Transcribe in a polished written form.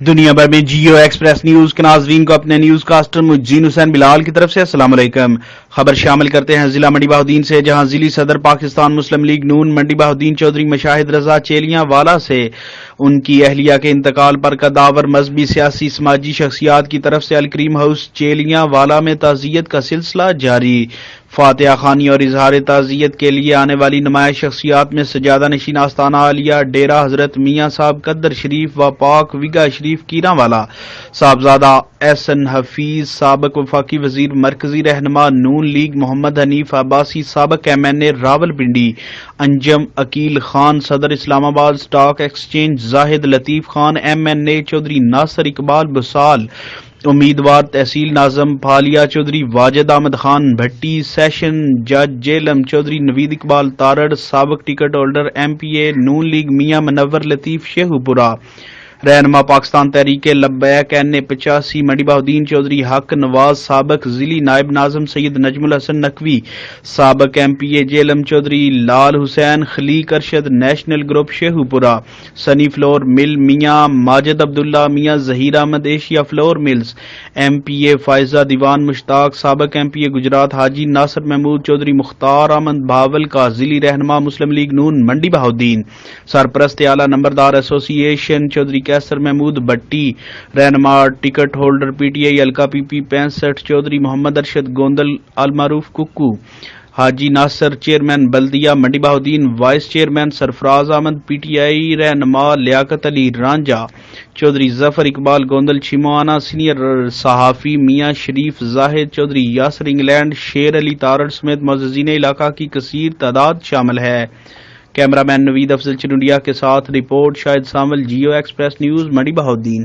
دنیا بھر میں جیو ایکسپریس نیوز کے ناظرین کو اپنے نیوز کاسٹر مجین حسین بلال کی طرف سے السلام علیکم۔ خبر شامل کرتے ہیں ضلع منڈی بہاؤدین سے، جہاں ضلعی صدر پاکستان مسلم لیگ نون منڈی بہاؤدین چودھری مشاہد رضا چیلیاں والا سے ان کی اہلیہ کے انتقال پر قداور مذہبی سیاسی سماجی شخصیات کی طرف سے الکریم ہاؤس چیلیاں والا میں تعزیت کا سلسلہ جاری۔ فاتحہ خوانی اور اظہار تعزیت کے لیے آنے والی نمایاں شخصیات میں سجادہ نشین آستانہ عالیہ ڈیرہ حضرت میاں صاحب قدر شریف و پاک وگا شریف کیراں والا، صاحبزادہ احسن حفیظ سابق وفاقی وزیر مرکزی رہنما نون لیگ محمد حنیف عباسی سابق MNA راولپنڈی، انجم عقیل خان صدر اسلام آباد اسٹاک ایکسچینج، زاہد لطیف خان MNA، چودھری ناصر اقبال بسال امیدوار تحصیل ناظم پھالیا، چودھری واجد احمد خان بھٹی سیشن جج جیلم، چودھری نوید اقبال تارڑ سابق ٹکٹ ہولڈر MPA نون لیگ میاں منور لطیف شیخو پورہ، رہنما پاکستان تحریک لبیک NA85 منڈی بہاؤدین، چودھری حق نواز سابق ضلعی نائب ناظم، سید نجم الحسن نقوی سابق MPA Jhelum, Chaudhry Lal Hussain Khaliq Arshad national group Sheikhupura, sunny flour mill Mian Majid Abdullah, Mian Zaheer Ahmed Asia flour mills MPA Faiza Diwan Mushtaq سابق MPA گجرات، حاجی ناصر محمود چودھری مختار احمد بہاول کا ضلعی رہنما مسلم لیگ نون منڈی بہاؤدین، سرپرست اعلیٰ نمبردار ایسوسی ایشن چودھری کیسر محمود بٹی، رہنما ٹکٹ ہولڈر PTI حلقہ PP 65 چودھری محمد ارشد گوندل المعروف ککو، حاجی ناصر چیئرمین بلدیہ منڈی بہاؤدین، وائس چیئرمین سرفراز احمد PTI، رہنما لیاقت علی رانجھا، چودھری ظفر اقبال گوندل چھیموانا، سینئر صحافی میاں شریف زاہد، چودھری یاسر انگلینڈ، شیر علی تارڑ سمیت معززین علاقہ کی کثیر تعداد شامل ہے۔ کیمرہ مین نوید افضل چنوڈیا کے ساتھ رپورٹ شاہد سامل، جیو ایکسپریس نیوز منڈی بہاؤدین۔